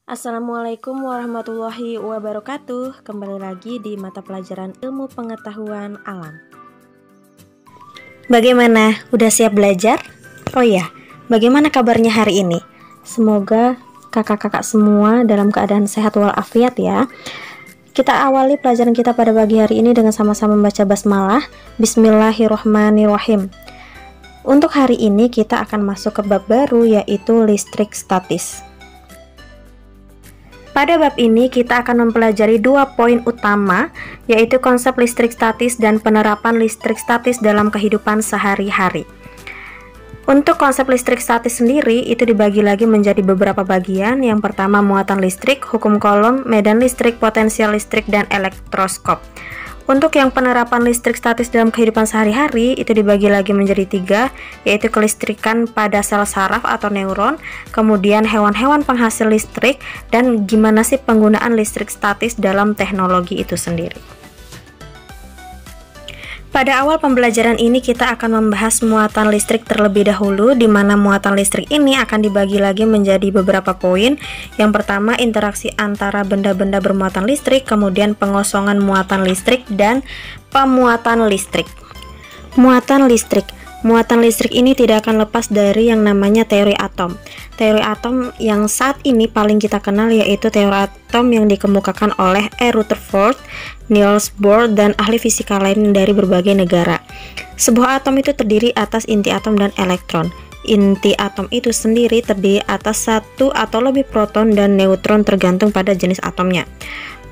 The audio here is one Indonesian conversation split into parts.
Assalamualaikum warahmatullahi wabarakatuh. Kembali lagi di mata pelajaran ilmu pengetahuan alam. Bagaimana? Udah siap belajar? Oh iya, bagaimana kabarnya hari ini? Semoga kakak-kakak semua dalam keadaan sehat walafiat ya. Kita awali pelajaran kita pada pagi hari ini dengan sama-sama membaca basmalah. Bismillahirrohmanirrohim. Untuk hari ini kita akan masuk ke bab baru, yaitu listrik statis. Pada bab ini kita akan mempelajari dua poin utama, yaitu konsep listrik statis dan penerapan listrik statis dalam kehidupan sehari-hari. Untuk konsep listrik statis sendiri itu dibagi lagi menjadi beberapa bagian. Yang pertama muatan listrik, hukum Coulomb, medan listrik, potensial listrik, dan elektroskop. Untuk yang penerapan listrik statis dalam kehidupan sehari-hari itu dibagi lagi menjadi tiga, yaitu kelistrikan pada sel saraf atau neuron, kemudian hewan-hewan penghasil listrik, dan gimana sih penggunaan listrik statis dalam teknologi itu sendiri. Pada awal pembelajaran ini kita akan membahas muatan listrik terlebih dahulu, di mana muatan listrik ini akan dibagi lagi menjadi beberapa poin. Yang pertama interaksi antara benda-benda bermuatan listrik, kemudian pengosongan muatan listrik, dan pemuatan listrik. Muatan listrik. Muatan listrik ini tidak akan lepas dari yang namanya teori atom. Teori atom yang saat ini paling kita kenal yaitu teori atom yang dikemukakan oleh E. Rutherford, Niels Bohr, dan ahli fisika lain dari berbagai negara. Sebuah atom itu terdiri atas inti atom dan elektron. Inti atom itu sendiri terdiri atas satu atau lebih proton dan neutron tergantung pada jenis atomnya.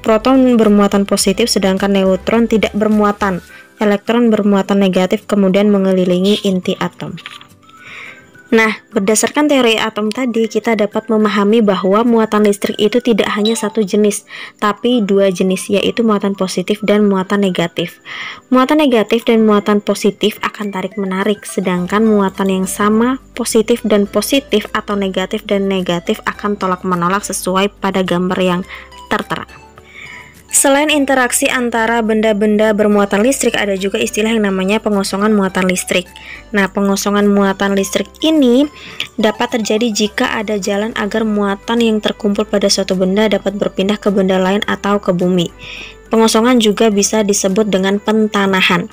Proton bermuatan positif sedangkan neutron tidak bermuatan. Elektron bermuatan negatif kemudian mengelilingi inti atom. Nah, berdasarkan teori atom tadi, kita dapat memahami bahwa muatan listrik itu tidak hanya satu jenis, tapi dua jenis, yaitu muatan positif dan muatan negatif. Muatan negatif dan muatan positif akan tarik-menarik, sedangkan muatan yang sama, positif dan positif, atau negatif dan negatif akan tolak-menolak sesuai pada gambar yang tertera. Selain interaksi antara benda-benda bermuatan listrik, ada juga istilah yang namanya pengosongan muatan listrik. Nah, pengosongan muatan listrik ini dapat terjadi jika ada jalan agar muatan yang terkumpul pada suatu benda dapat berpindah ke benda lain atau ke bumi. Pengosongan juga bisa disebut dengan pentanahan.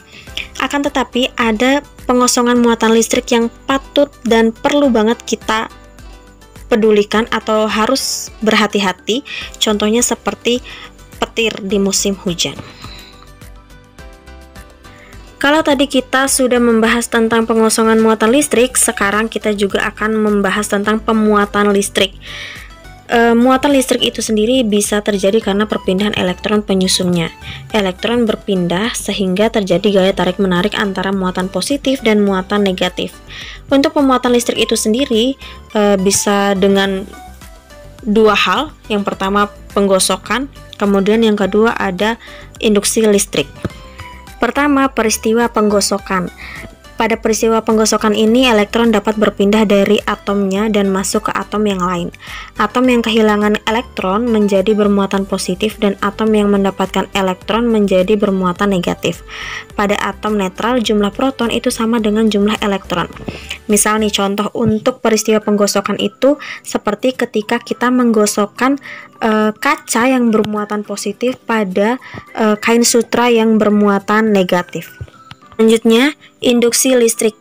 Akan tetapi, ada pengosongan muatan listrik yang patut dan perlu banget kita pedulikan atau harus berhati-hati. Contohnya seperti petir di musim hujan. Kalau tadi kita sudah membahas tentang pengosongan muatan listrik, sekarang kita juga akan membahas tentang pemuatan listrik. Muatan listrik itu sendiri bisa terjadi karena perpindahan elektron penyusunnya. Elektron berpindah sehingga terjadi gaya tarik-menarik antara muatan positif dan muatan negatif. Untuk pemuatan listrik itu sendiri bisa dengan dua hal. Yang pertama penggosokan, kemudian yang kedua ada induksi listrik. Pertama, peristiwa penggosokan. Pada peristiwa penggosokan ini, elektron dapat berpindah dari atomnya dan masuk ke atom yang lain. Atom yang kehilangan elektron menjadi bermuatan positif dan atom yang mendapatkan elektron menjadi bermuatan negatif. Pada atom netral, jumlah proton itu sama dengan jumlah elektron. Misal nih, contoh untuk peristiwa penggosokan itu seperti ketika kita menggosokkan kaca yang bermuatan positif pada kain sutra yang bermuatan negatif. Selanjutnya, induksi listrik.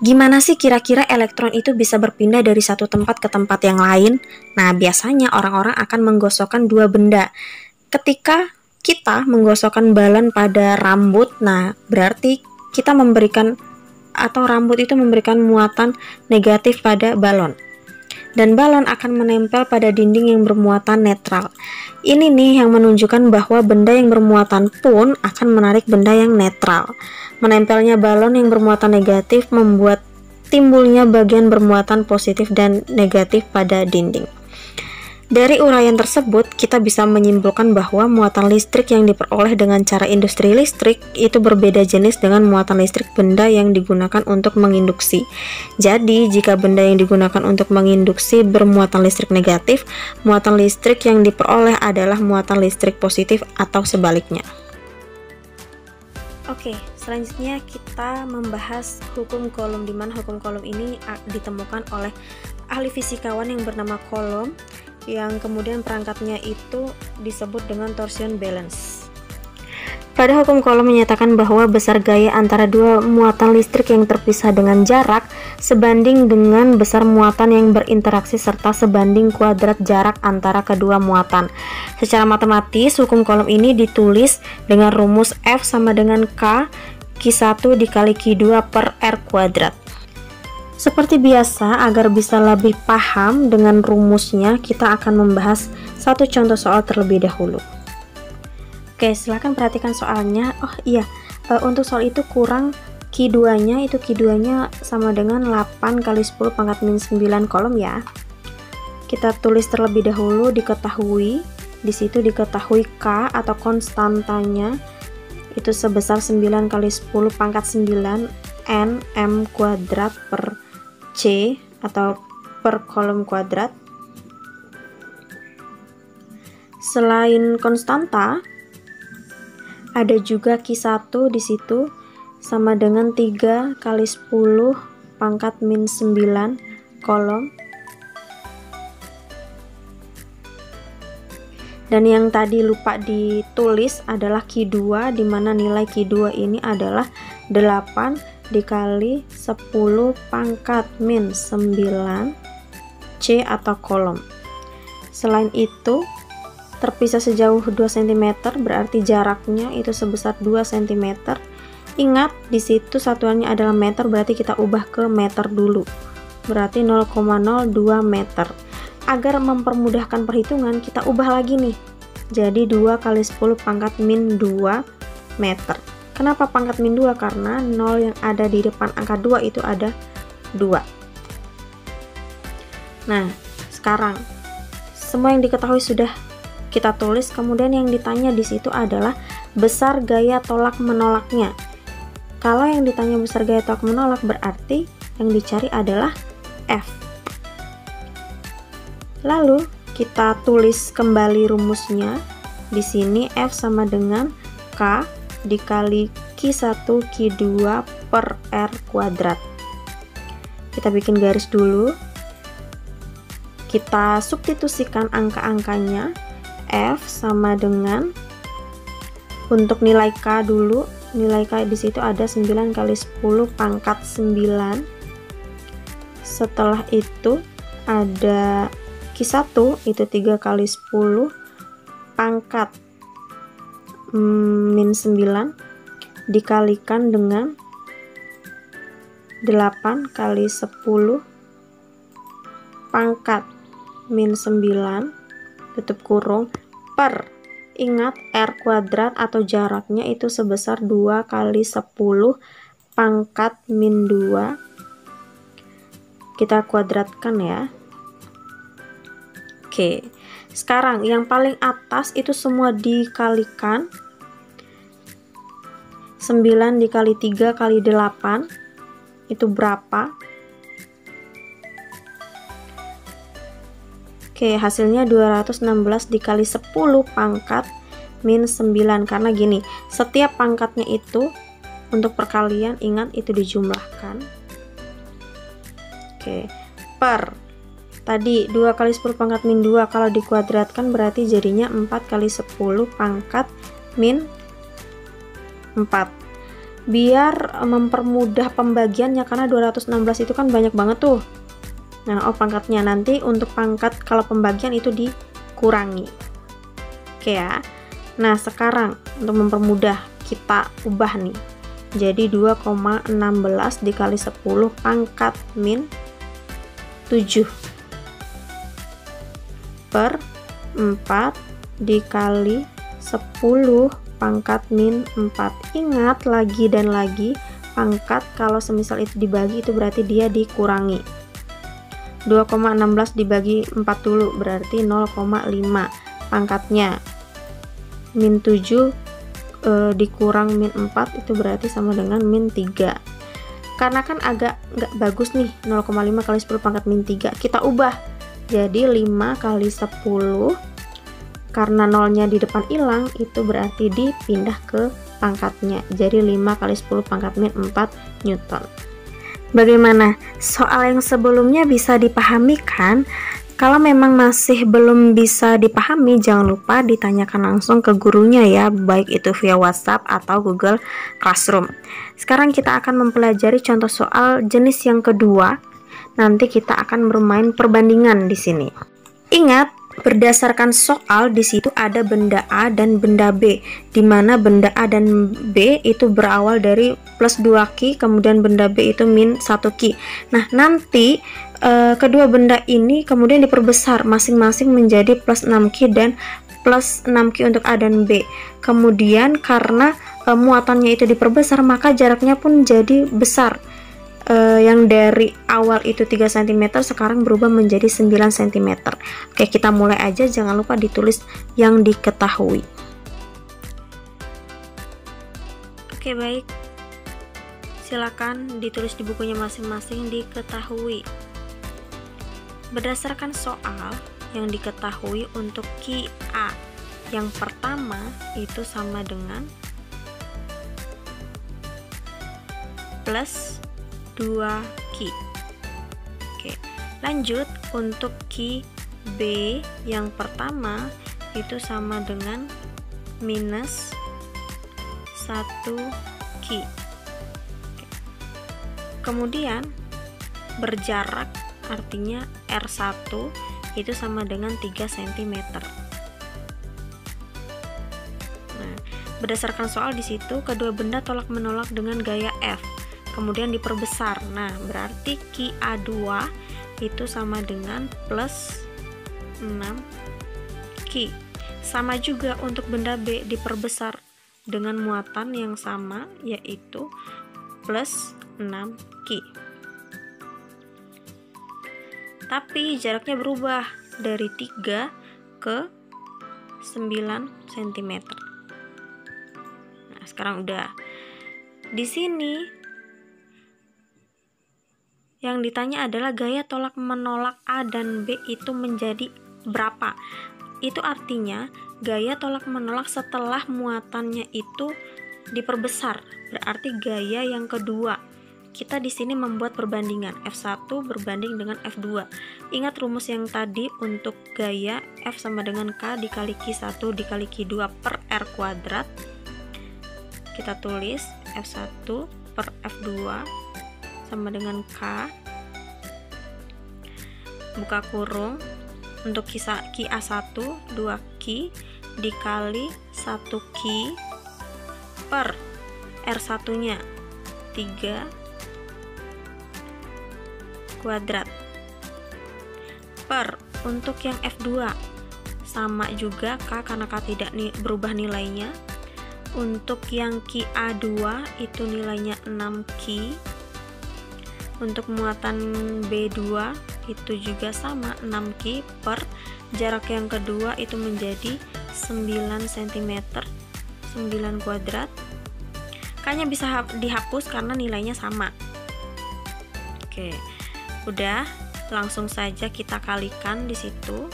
Gimana sih kira-kira elektron itu bisa berpindah dari satu tempat ke tempat yang lain? Nah, biasanya orang-orang akan menggosokkan dua benda. Ketika kita menggosokkan balon pada rambut, nah berarti kita memberikan atau rambut itu memberikan muatan negatif pada balon. Dan balon akan menempel pada dinding yang bermuatan netral. Ini nih yang menunjukkan bahwa benda yang bermuatan pun akan menarik benda yang netral. Menempelnya balon yang bermuatan negatif membuat timbulnya bagian bermuatan positif dan negatif pada dinding. Dari uraian tersebut, kita bisa menyimpulkan bahwa muatan listrik yang diperoleh dengan cara industri listrik itu berbeda jenis dengan muatan listrik benda yang digunakan untuk menginduksi. Jadi, jika benda yang digunakan untuk menginduksi bermuatan listrik negatif, muatan listrik yang diperoleh adalah muatan listrik positif atau sebaliknya. Oke, selanjutnya kita membahas hukum Coulomb, di mana hukum Coulomb ini ditemukan oleh ahli fisikawan yang bernama Coulomb. yang kemudian perangkatnya itu disebut dengan torsion balance. Pada hukum Coulomb menyatakan bahwa besar gaya antara dua muatan listrik yang terpisah dengan jarak sebanding dengan besar muatan yang berinteraksi serta sebanding kuadrat jarak antara kedua muatan. Secara matematis, hukum Coulomb ini ditulis dengan rumus F sama dengan Q1 dikali Q2 per R kuadrat. Seperti biasa, agar bisa lebih paham dengan rumusnya, kita akan membahas satu contoh soal terlebih dahulu. Oke, silahkan perhatikan soalnya. Oh iya, untuk soal itu kurang Q2-nya, itu Q2-nya sama dengan 8 kali 10 pangkat min 9 Coulomb ya. Kita tulis terlebih dahulu, diketahui, di situ diketahui K atau konstantanya itu sebesar 9 kali 10 pangkat 9 N M kuadrat per C atau per Coulomb kuadrat. Selain konstanta, ada juga Q1 di situ sama dengan 3 kali 10 pangkat min 9 Coulomb. Dan yang tadi lupa ditulis adalah Q2, di mana nilai Q2 ini adalah 8 dikali 10 pangkat min 9 C atau Coulomb. Selain itu, terpisah sejauh 2 cm, berarti jaraknya itu sebesar 2 cm. Ingat, di situ satuannya adalah meter, berarti kita ubah ke meter dulu. Berarti 0,02 meter. Agar mempermudahkan perhitungan, kita ubah lagi nih. Jadi 2 kali 10 pangkat min 2 meter. Kenapa pangkat min 2? Karena 0 yang ada di depan angka 2 itu ada 2. Nah, sekarang semua yang diketahui sudah kita tulis, kemudian yang ditanya di situ adalah besar gaya tolak menolaknya. Kalau yang ditanya besar gaya tolak menolak, berarti yang dicari adalah F. Lalu kita tulis kembali rumusnya. Di sini F sama dengan K dikali Q1 Q2 per R kuadrat. Kita bikin garis dulu. Kita substitusikan angka-angkanya. F sama dengan, untuk nilai K dulu, nilai K di situ ada 9 kali 10 pangkat 9. Setelah itu ada Q1 itu 3 kali 10 pangkat min 9 dikalikan dengan 8 kali 10 pangkat min 9 tutup kurung per, ingat R kuadrat atau jaraknya itu sebesar 2 kali 10 pangkat min 2. Kita kuadratkan ya. Oke, sekarang yang paling atas itu semua dikalikan. 9 dikali 3 kali 8 itu berapa? Oke, hasilnya 216 dikali 10 pangkat min 9. Karena gini, setiap pangkatnya itu untuk perkalian, ingat itu dijumlahkan. Oke, per tadi 2 kali 10 pangkat min 2 kalau dikuadratkan berarti jadinya 4 kali 10 pangkat min 4. Biar mempermudah pembagiannya, karena 216 itu kan banyak banget tuh. Nah, pangkatnya nanti untuk pangkat kalau pembagian itu dikurangi. Oke ya. Nah, sekarang untuk mempermudah kita ubah nih. Jadi 2,16 dikali 10 pangkat min 7 per 4 dikali 10 pangkat min 4. Ingat lagi dan lagi, pangkat kalau semisal itu dibagi itu berarti dia dikurangi. 2,16 dibagi 4 dulu berarti 0,5. Pangkatnya min 7 dikurang min 4 itu berarti sama dengan min 3. Karena kan agak nggak bagus nih, 0,5 kali 10 pangkat min 3. Kita ubah jadi 5 kali 10. Karena nolnya di depan hilang, itu berarti dipindah ke pangkatnya. Jadi 5 kali 10 pangkat min 4 Newton. Bagaimana? Soal yang sebelumnya bisa dipahami kan? Kalau memang masih belum bisa dipahami, jangan lupa ditanyakan langsung ke gurunya ya, baik itu via WhatsApp atau Google Classroom. Sekarang kita akan mempelajari contoh soal jenis yang kedua. Nanti kita akan bermain perbandingan di sini. Ingat, berdasarkan soal di situ ada benda A dan benda B, di mana benda A dan B itu berawal dari plus 2Q, kemudian benda B itu min 1Q. Nah, nanti kedua benda ini kemudian diperbesar masing-masing menjadi plus 6Q dan plus 6Q untuk A dan B. Kemudian karena muatannya itu diperbesar, maka jaraknya pun jadi besar. Yang dari awal itu 3 cm sekarang berubah menjadi 9 cm. Oke, kita mulai aja, jangan lupa ditulis yang diketahui. Oke, baik. Silakan ditulis di bukunya masing-masing diketahui. Berdasarkan soal yang diketahui untuk Q A yang pertama itu sama dengan plus 2Q. Oke, lanjut untuk Q B yang pertama itu sama dengan minus 1Q. Kemudian berjarak, artinya R1 itu sama dengan 3 cm. Nah, berdasarkan soal di situ kedua benda tolak menolak dengan gaya F, kemudian diperbesar. Nah, berarti QA2 itu sama dengan plus 6Q. Sama juga untuk benda B, diperbesar dengan muatan yang sama, yaitu plus 6Q. Tapi jaraknya berubah dari 3 ke 9 cm. Nah, sekarang udah. Di sini yang ditanya adalah gaya tolak menolak A dan B itu menjadi berapa. Itu artinya gaya tolak menolak setelah muatannya itu diperbesar, berarti gaya yang kedua. Kita di sini membuat perbandingan F1 berbanding dengan F2. Ingat rumus yang tadi untuk gaya F sama dengan K dikali Q1 dikali Q2 per R kuadrat. Kita tulis F1 per F2 sama dengan K, buka kurung, untuk QA1 2Q dikali 1Q per R1 nya 3 kuadrat per, untuk yang F2 sama juga K karena K tidak berubah nilainya. Untuk yang QA2 itu nilainya 6Q. Untuk muatan B2 itu juga sama 6Q per jarak yang kedua itu menjadi 9 cm 9 kuadrat. K-nya bisa dihapus karena nilainya sama. Oke, udah, langsung saja kita kalikan di situ.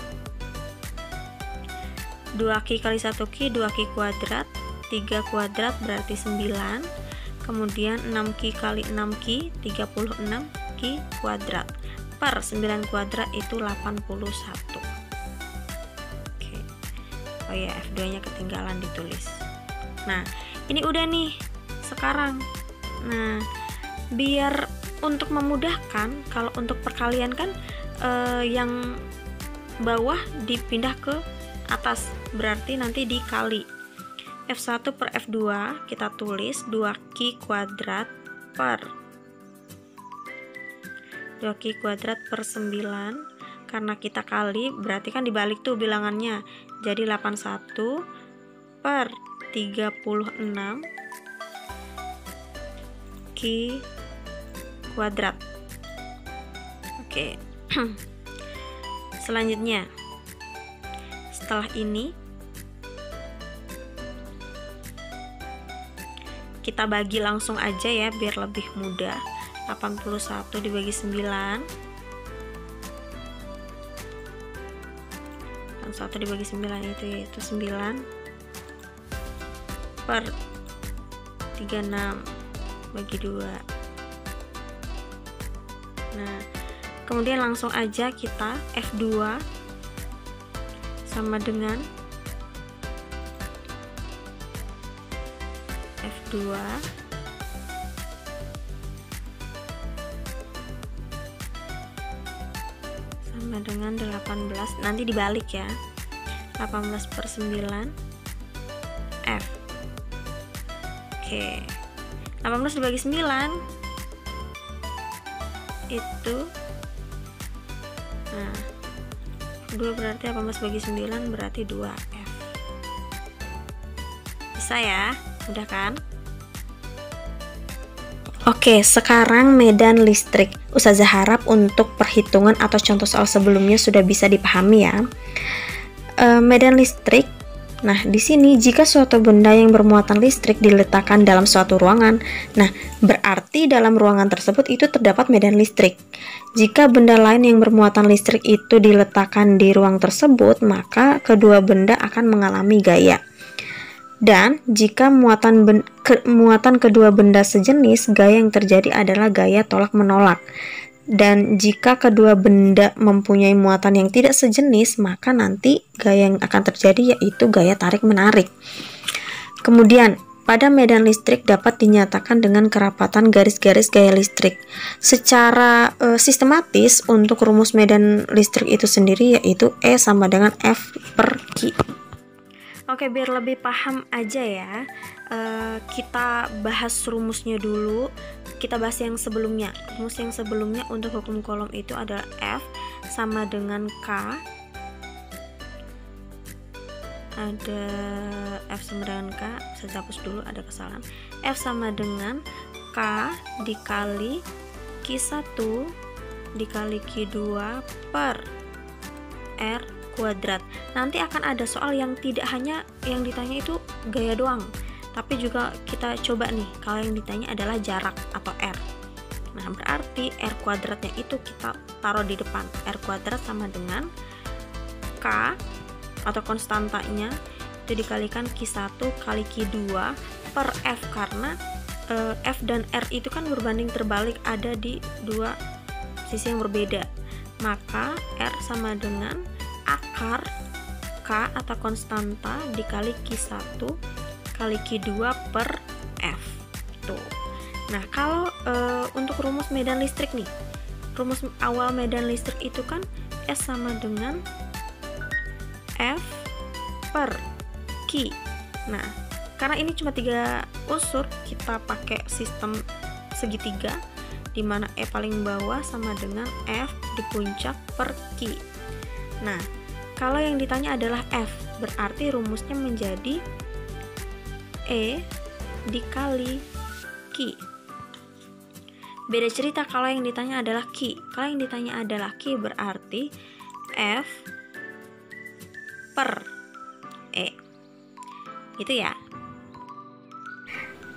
2Q kali 1Q 2Q kuadrat, 3 kuadrat berarti 9. Kemudian 6Q kali 6Q 36Q kuadrat per 9 kuadrat itu 81. Oke. Oh ya, F2 nya ketinggalan ditulis. Nah, ini udah nih sekarang. Nah, biar untuk memudahkan, kalau untuk perkalian kan yang bawah dipindah ke atas, berarti nanti dikali. F1 per F2 kita tulis 2Q kuadrat per 2Q kuadrat per 9, karena kita kali berarti kan dibalik tuh bilangannya, jadi 81 per 36 Q kuadrat. Oke. Selanjutnya, setelah ini kita bagi langsung aja ya biar lebih mudah. 81 dibagi 9, 81 dibagi 9 itu 9 per 36 bagi 2. Nah, kemudian langsung aja kita F2 sama dengan F2 sama dengan 18, nanti dibalik ya, 18/9 F. Oke, 18 dibagi 9 itu, nah 2 berarti 18 bagi 9 berarti 2F. Bisa ya, mudah kan? Oke, sekarang medan listrik. Ustazah harap untuk perhitungan atau contoh soal sebelumnya sudah bisa dipahami ya. Medan listrik. Nah, di sini jika suatu benda yang bermuatan listrik diletakkan dalam suatu ruangan, nah berarti dalam ruangan tersebut itu terdapat medan listrik. Jika benda lain yang bermuatan listrik itu diletakkan di ruang tersebut, maka kedua benda akan mengalami gaya. Dan jika muatan kedua benda sejenis, gaya yang terjadi adalah gaya tolak-menolak. Dan jika kedua benda mempunyai muatan yang tidak sejenis, maka nanti gaya yang akan terjadi yaitu gaya tarik-menarik. Kemudian, pada medan listrik dapat dinyatakan dengan kerapatan garis-garis gaya listrik. Secara sistematis, untuk rumus medan listrik itu sendiri yaitu E sama dengan F per Q. Oke, biar lebih paham aja ya, kita bahas rumusnya dulu. Kita bahas yang sebelumnya. Rumus yang sebelumnya untuk hukum kolom itu adalah F sama dengan K. Ada F sama dengan K, saya hapus dulu, ada kesalahan. F sama dengan K dikali Q1 dikali Q2 per R kuadrat. Nanti akan ada soal yang tidak hanya yang ditanya itu gaya doang, tapi juga kita coba nih, kalau yang ditanya adalah jarak atau R. Nah, berarti R kuadratnya itu kita taruh di depan. R kuadrat sama dengan K atau konstantanya itu dikalikan Q1 kali Q2 per F, karena F dan R itu kan berbanding terbalik, ada di dua sisi yang berbeda. Maka R sama dengan akar K atau konstanta dikali Q1 kali Q2 per F. Tuh. Nah, kalau untuk rumus medan listrik nih, rumus awal medan listrik itu kan S sama dengan F per Q. Nah, karena ini cuma 3 unsur, kita pakai sistem segitiga, di mana E paling bawah sama dengan F di puncak per Q. Nah, kalau yang ditanya adalah F, berarti rumusnya menjadi E dikali Q. Beda cerita kalau yang ditanya adalah Q. Kalau yang ditanya adalah Q, berarti F per E. Itu ya.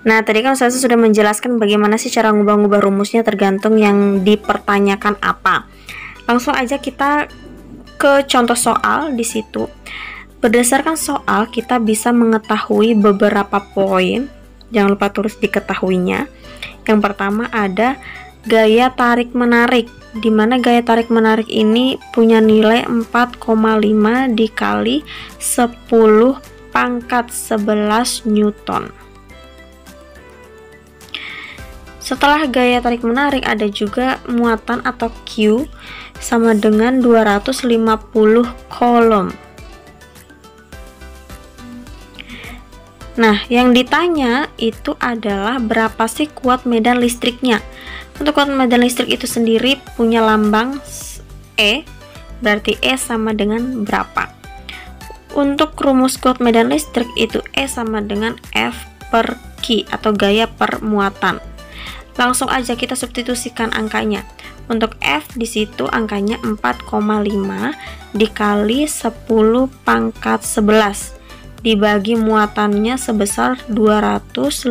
Nah, tadi kan saya sudah menjelaskan bagaimana sih cara ngubah-ngubah rumusnya tergantung yang dipertanyakan apa. Langsung aja kita ke contoh soal di situ. Berdasarkan soal, kita bisa mengetahui beberapa poin. Jangan lupa tulis diketahuinya. Yang pertama ada gaya tarik-menarik, di mana gaya tarik-menarik ini punya nilai 4,5 dikali 10 pangkat 11 Newton. Setelah gaya tarik-menarik ada juga muatan atau Q sama dengan 250 kolom. Nah, yang ditanya itu adalah berapa sih kuat medan listriknya. Untuk kuat medan listrik itu sendiri punya lambang E, berarti E sama dengan berapa. Untuk rumus kuat medan listrik itu E sama dengan F per Q atau gaya per muatan. Langsung aja kita substitusikan angkanya. Untuk F di situ angkanya 4,5 dikali 10 pangkat 11 dibagi muatannya sebesar 250.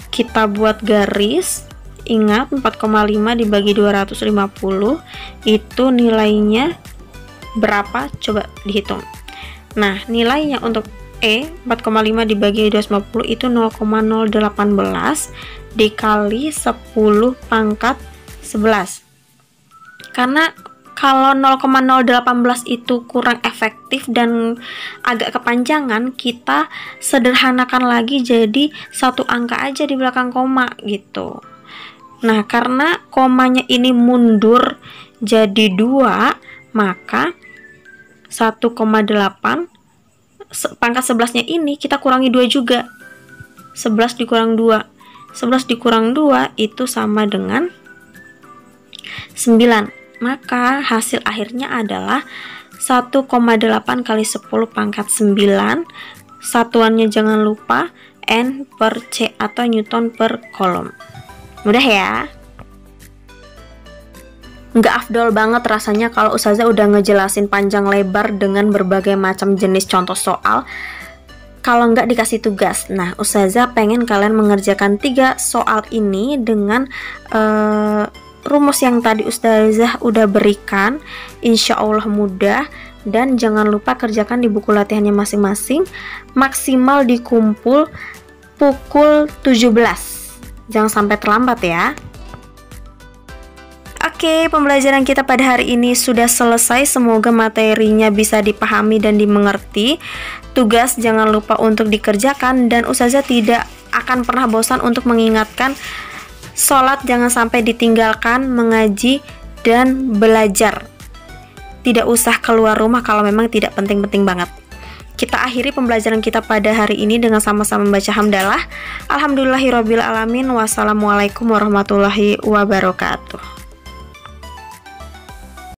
Kita buat garis. Ingat 4,5 dibagi 250 itu nilainya berapa? Coba dihitung. Nah, nilainya untuk E 4,5 dibagi 250 itu 0,018 dikali 10 pangkat 11. Karena kalau 0,018 itu kurang efektif dan agak kepanjangan, kita sederhanakan lagi jadi satu angka aja di belakang koma gitu. Nah, karena komanya ini mundur jadi 2, maka 1,8 pangkat 11-nya ini kita kurangi 2 juga. 11 dikurang 2. 11 dikurang 2 itu sama dengan 9. Maka hasil akhirnya adalah 1,8 kali 10 pangkat 9. Satuannya jangan lupa N per C atau Newton per Coulomb. Mudah ya? Nggak afdol banget rasanya kalau Ustazah udah ngejelasin panjang lebar dengan berbagai macam jenis contoh soal kalau nggak dikasih tugas. Nah, Ustazah pengen kalian mengerjakan 3 soal ini dengan rumus yang tadi Ustazah udah berikan. Insya Allah mudah. Dan jangan lupa kerjakan di buku latihannya masing-masing. Maksimal dikumpul pukul 17. Jangan sampai terlambat ya. Oke, pembelajaran kita pada hari ini sudah selesai. Semoga materinya bisa dipahami dan dimengerti. Tugas jangan lupa untuk dikerjakan, dan Ustazah tidak akan pernah bosan untuk mengingatkan sholat jangan sampai ditinggalkan, mengaji dan belajar. Tidak usah keluar rumah kalau memang tidak penting-penting banget. Kita akhiri pembelajaran kita pada hari ini dengan sama-sama membaca hamdalah. Alhamdulillahirabbil alamin. Wassalamualaikum warahmatullahi wabarakatuh.